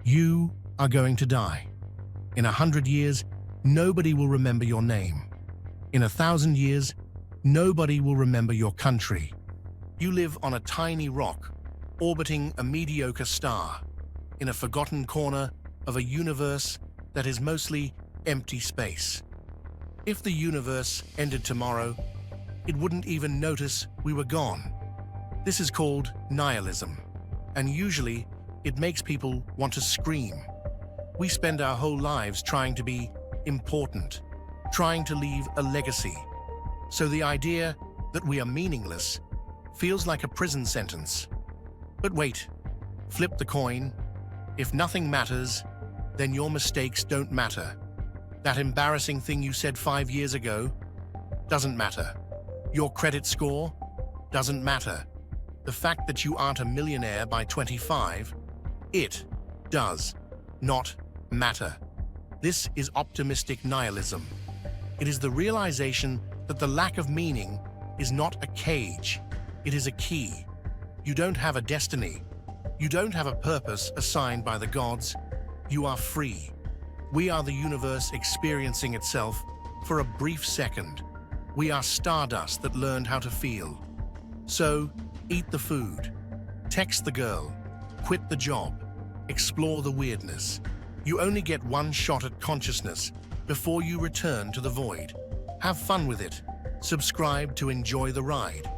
You are going to die. In 100 years, nobody will remember your name. In 1,000 years, nobody will remember your country. You live on a tiny rock, orbiting a mediocre star, in a forgotten corner of a universe that is mostly empty space. If the universe ended tomorrow, it wouldn't even notice we were gone. This is called nihilism, and usually it makes people want to scream. We spend our whole lives trying to be important, trying to leave a legacy. So the idea that we are meaningless feels like a prison sentence. But wait, flip the coin. If nothing matters, then your mistakes don't matter. That embarrassing thing you said 5 years ago doesn't matter. Your credit score doesn't matter. The fact that you aren't a millionaire by 25, it does not matter. This is optimistic nihilism. It is the realization that the lack of meaning is not a cage, it is a key. You don't have a destiny. You don't have a purpose assigned by the gods. You are free. We are the universe experiencing itself for a brief second. We are stardust that learned how to feel. So, eat the food, text the girl, quit the job, explore the weirdness. You only get one shot at consciousness before you return to the void. Have fun with it. Subscribe to enjoy the ride.